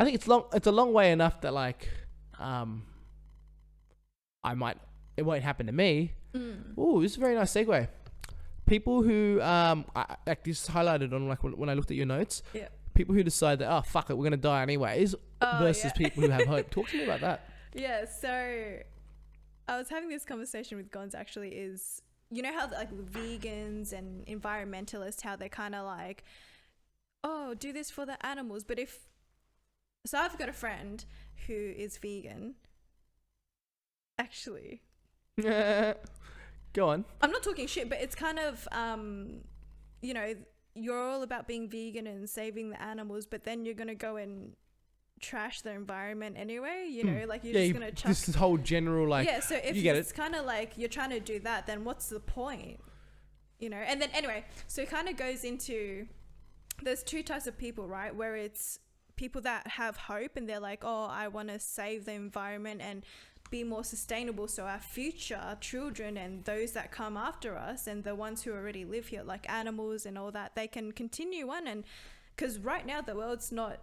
I think it's a long way enough that like, it won't happen to me. Oh, this is a very nice segue. People who, like this is highlighted on like when I looked at your notes. Yeah. People who decide that, oh, fuck it, we're going to die anyways, versus people who have hope. Talk to me about that. Yeah, so I was having this conversation with Gons actually is, you know how like vegans and environmentalists, how they're kind of like, oh, do this for the animals. But so I've got a friend who is vegan. Actually. Go on. I'm not talking shit, but it's kind of, you know, you're all about being vegan and saving the animals, but then you're going to go and trash the environment anyway, you know, like you're just going to chuck... This is whole general, like... Yeah, so if it's kind of like you're trying to do that, then what's the point? You know? And then anyway, so it kind of goes into... There's two types of people, right? Where it's people that have hope and they're like, oh, I want to save the environment and be more sustainable so our future children and those that come after us and the ones who already live here, like animals and all that, they can continue on. And because right now the world's not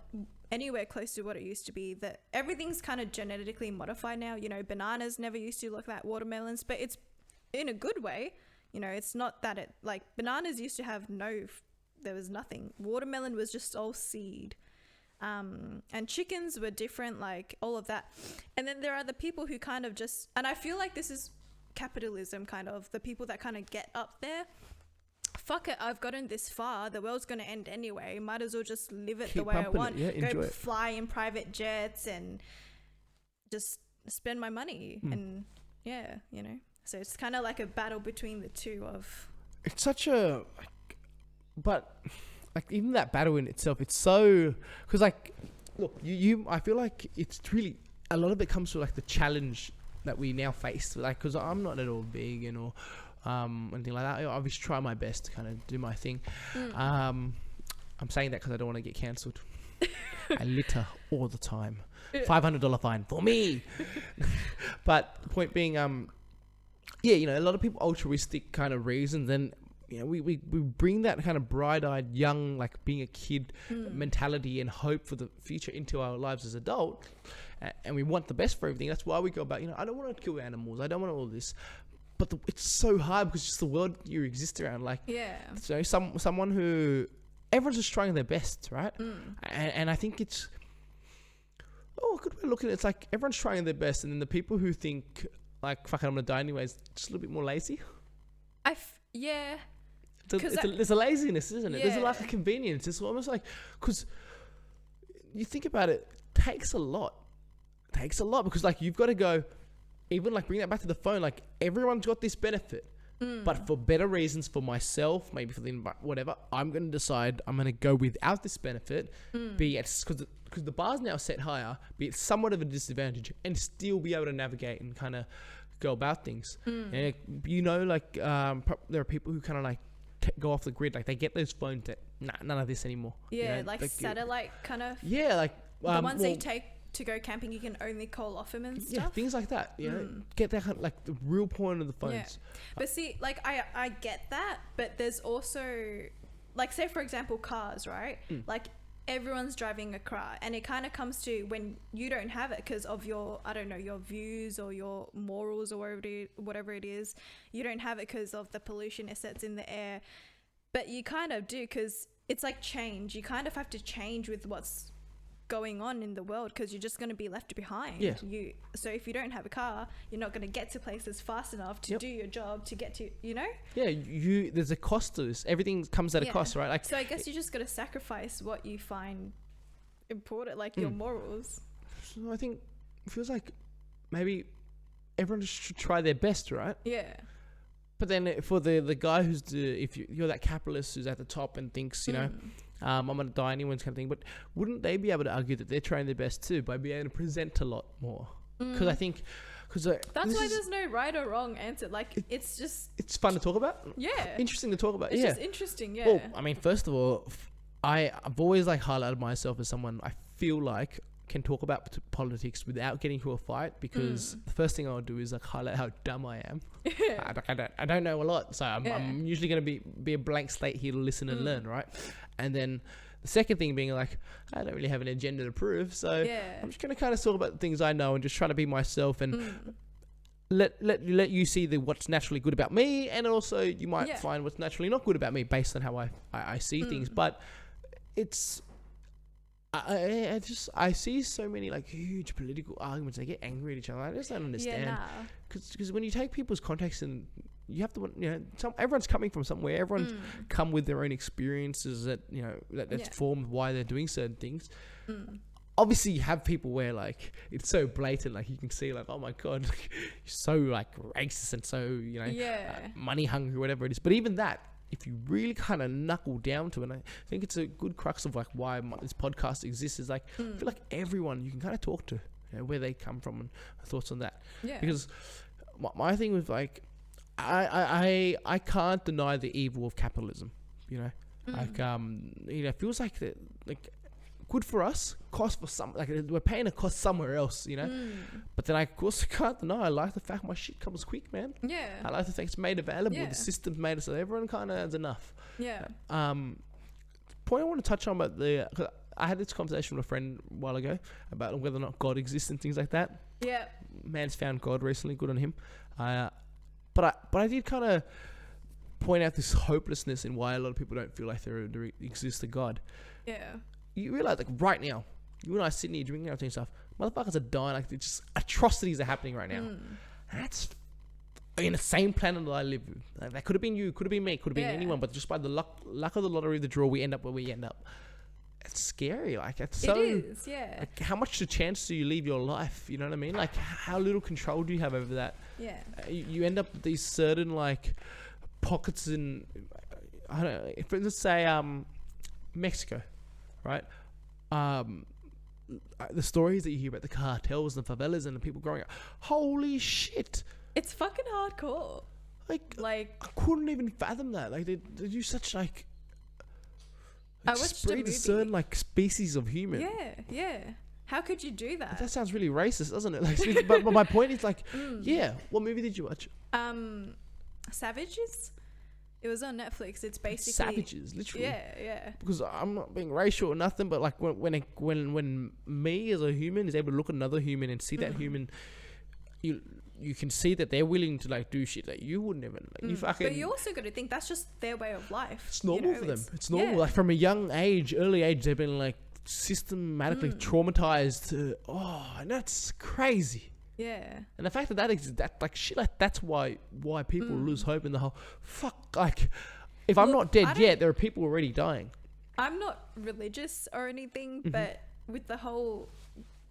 anywhere close to what it used to be, that everything's kind of genetically modified now. You know, bananas never used to look like watermelons, but it's in a good way. You know, it's not that it, like, bananas used to have there was nothing. Watermelon was just all seed. And chickens were different, like all of that. And then there are the people who kind of just, and I feel like this is capitalism, kind of the people that kind of get up there. Fuck it, I've gotten this far, the world's going to end anyway, might as well just live it the way I want. Go fly in private jets and just spend my money. And yeah, you know, so it's kind of like a battle between the two of... It's such a... But... Like even that battle in itself, it's so, because like, look, I feel like it's really, a lot of it comes to like the challenge that we now face. Like, because I'm not at all vegan or anything like that. I obviously try my best to kind of do my thing. I'm saying that because I don't want to get cancelled. I litter all the time. $500 fine for me. But the point being, yeah, you know, a lot of people altruistic kind of reasons, and you know, we bring that kind of bright-eyed, young, like being a kid mentality and hope for the future into our lives as adult, and we want the best for everything. That's why we go about, you know, I don't want to kill animals, I don't want all this, but it's so hard because it's just the world you exist around. Like, yeah, so someone who everyone's just trying their best, right? And I think it's a good way to look at it. It's like everyone's trying their best, and then the people who think like, fuck it, I'm gonna die anyways, just a little bit more lazy. Yeah. There's a laziness, isn't it? Yeah. There's like a convenience. It's almost like, because you think about it, takes a lot. It takes a lot because like you've got to go, even like bring that back to the phone. Like everyone's got this benefit, but for better reasons for myself, maybe for the whatever, I'm going to decide I'm going to go without this benefit. Be it because the bar's now set higher, be it somewhat of a disadvantage, and still be able to navigate and kind of go about things. And you know, like there are people who kind of like go off the grid, like they get those phones that none of this anymore. Yeah, you know? like satellite kind of. Yeah, like the ones they take to go camping, you can only call off them and stuff. Yeah, things like that. You know, get that kind of, like the real point of the phones. Yeah. But see, like I get that, but there's also, like, say for example, cars, right? Like everyone's driving a car, and it kind of comes to when you don't have it because of your, I don't know, your views or your morals or whatever it is. You don't have it because of the pollution it sets in the air, but you kind of do because it's like change. You kind of have to change with what's going on in the world because you're just going to be left behind. Yeah. So if you don't have a car, you're not going to get to places fast enough to do your job, to get to, you know? Yeah, there's a cost to this. Everything comes at a cost, right? Like, so I guess you just got to sacrifice what you find important, like your morals. So I think it feels like maybe everyone should try their best, right? Yeah. But then for the guy who's if you're that capitalist who's at the top and thinks, you know, I'm going to die anyone's kind of thing, but wouldn't they be able to argue that they're trying their best too by being able to present a lot more? Because I think... that's why there's no right or wrong answer. Like, it's just... It's fun to talk about. Yeah. Interesting to talk about. It's just interesting, yeah. Well, I mean, first of all, I've always like highlighted myself as someone I feel like can talk about politics without getting into a fight, because the first thing I'll do is like highlight how dumb I am. I don't know a lot, so I'm usually going to be a blank slate here to listen and learn, right? And then The second thing being like, I don't really have an agenda to prove, so Yeah. I'm just gonna kind of talk about the things I know and just try to be myself and let you see what's naturally good about me, and also you might Yeah. find what's naturally not good about me based on how I see things. But it's I see so many like huge political arguments. They get angry at each other. I just don't understand. Yeah, Because when you take people's context and you have to, everyone's coming from somewhere. Everyone's come with their own experiences that that's formed why they're doing certain things. Obviously, you have people where like it's so blatant, like you can see like, oh my god, you're so like racist and so money hungry, whatever it is. But even that, if you really kind of knuckle down to it, and I think it's a good crux of like why this podcast exists, is like I feel like everyone you can kind of talk to, where they come from and thoughts on that. Yeah. Because my thing with like, I can't deny the evil of capitalism. Like it feels like good for us, cost for some, like we're paying a cost somewhere else, But then I of course can't deny I like the fact my shit comes quick, man. Yeah. I like the fact it's made available. Yeah. The system's made it so everyone kind of has enough. Yeah. Point I want to touch on about cause I had this conversation with a friend a while ago about whether or not God exists and things like that. Yeah. Man's found God recently, good on him. But I did kind of point out this hopelessness in why a lot of people don't feel like there exists a God. Yeah. You realize, like, right now, you and I sitting here drinking out and stuff, motherfuckers are dying, like, it's just atrocities are happening right now. And that's in the same planet that I live with. Like, that could have been you, could have been me, could have been anyone, but just by the luck of the lottery of the draw, we end up where we end up. It's scary, like, it's so... It is, yeah. Like, how much the chance do you leave your life, you know what I mean? Like, how little control do you have over that? Yeah. You end up with these certain, like, pockets in... I don't know, if let's say, Mexico. Right, the stories that you hear about the cartels and the favelas and the people growing up. Holy shit! It's fucking hardcore. Like I couldn't even fathom that. Like they do such like. I watched a breed movie. a certain like species of human. Yeah, yeah. How could you do that? That sounds really racist, doesn't it? Like, but my point is like, yeah. What movie did you watch? Savages. It was on Netflix. It's basically Savages, literally. Yeah. Because I'm not being racial or nothing, but like when me as a human is able to look at another human and see that human, you can see that they're willing to like do shit that you wouldn't even. Like, you fucking. But you also got to think that's just their way of life. It's normal for them. It's normal. Like from a young age, early age, they've been like systematically traumatized. And that's crazy. Yeah. And the fact that like shit, like that's why people lose hope in the whole fuck. Like, if I'm not dead yet, there are people already dying. I'm not religious or anything, but with the whole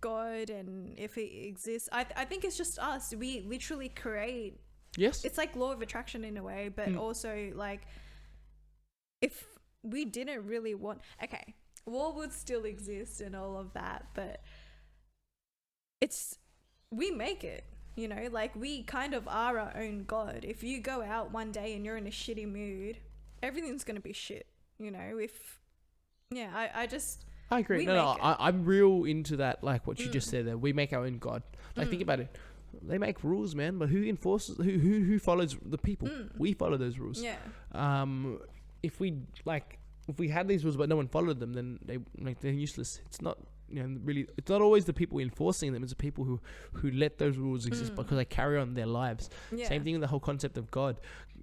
God and if it exists, I think it's just us. We literally create. Yes. It's like law of attraction in a way, but also like if we didn't really want, war would still exist and all of that, but we make it, like we kind of are our own God. If you go out one day and you're in a shitty mood, everything's going to be shit, I agree. No, I'm real into that, like what you just said there. We make our own God. Like, think about it. They make rules, man, but who enforces, who follows the people? We follow those rules. Yeah. If we had these rules but no one followed them, then they're useless. It's not, really, it's not always the people enforcing them. It's the people who let those rules exist because they carry on their lives. Yeah. Same thing with the whole concept of God.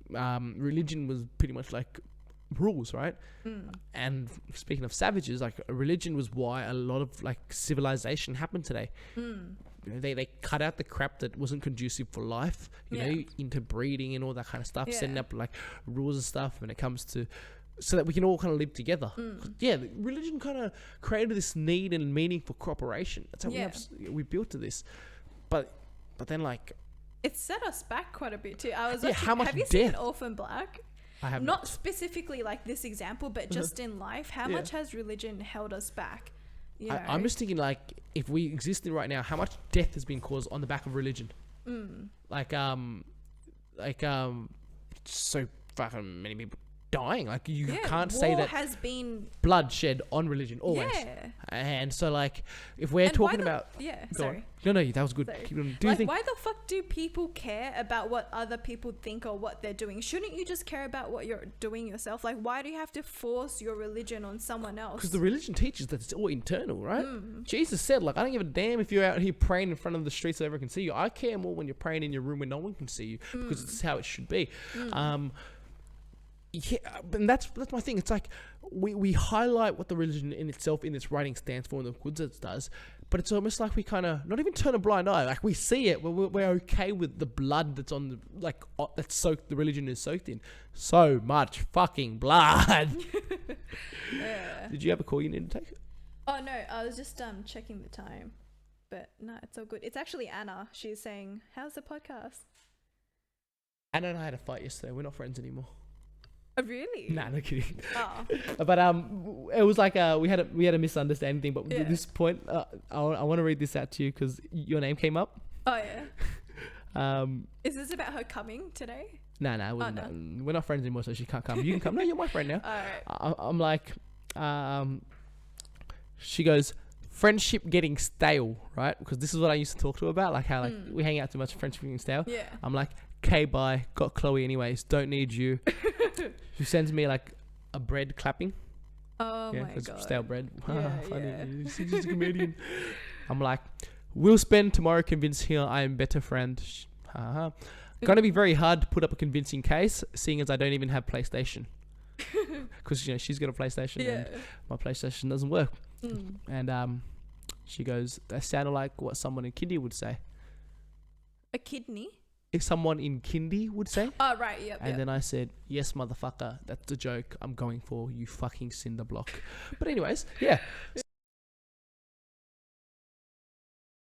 Religion was pretty much like rules, right? And speaking of savages, like religion was why a lot of like civilization happened today. They cut out the crap that wasn't conducive for life, into breeding and all that kind of stuff, setting up like rules and stuff when it comes to, so that we can all kind of live together. Religion kind of created this need and meaning for cooperation. That's how we built to this, but then like it set us back quite a bit too. I was watching, how much have you death? seen Orphan Black? I have not specifically like this example, but just in life, how much has religion held us back? I'm just thinking, like, if we existed right now, how much death has been caused on the back of religion? So fucking many people dying. Like, you can't say that has been bloodshed on religion always. And so, like, if we're And talking why the- about... Yeah, Go sorry. on. No, that was good. Sorry. Keep on. Do you Like, think... why the fuck do people care about what other people think or what they're doing? Shouldn't you just care about what you're doing yourself? Like, why do you have to force your religion on someone else? Because the religion teaches that it's all internal, right? Mm. Jesus said, like, I don't give a damn if you're out here praying in front of the street so everyone can see you. I care more when you're praying in your room when no one can see you, because it's how it should be. Yeah, and that's my thing. It's like we highlight what the religion in itself in its writing stands for and the goods it does, but it's almost like we kind of not even turn a blind eye. Like, we see it, we're okay with the blood that's on the that's soaked. The religion is soaked in so much fucking blood. Yeah. Did you have a call you need to take? Oh no, I was just checking the time, but no, it's all good. It's actually Anna. She's saying, "How's the podcast?" Anna and I had a fight yesterday. We're not friends anymore. Oh, really? Nah, no kidding. Oh. But it was like we had a misunderstanding thing. But Yeah. at this point, I want to read this out to you because your name came up. Oh yeah. Um, Is this about her coming today? No, we're not friends anymore, so she can't come. You can come. No, you're my friend now. All right. I'm like, she goes, friendship getting stale, right? Because this is what I used to talk to her about, like how like we hang out too much, friendship getting stale. Yeah. I'm like, okay, bye. Got Khloe anyways. Don't need you. She sends me like a bread clapping. Oh Yeah, my it's god. stale bread. Yeah, Funny. yeah. She's a comedian. I'm like, we'll spend tomorrow convincing her I am better friend. Gonna be very hard to put up a convincing case, seeing as I don't even have PlayStation. Because she's got a PlayStation and my PlayStation doesn't work. And she goes, that sounded like what someone in kindy would say. A kidney? If someone in kindy would say. Oh right, yep. And then I said, yes, motherfucker, that's the joke I'm going for, you fucking cinder block. But anyways, yeah.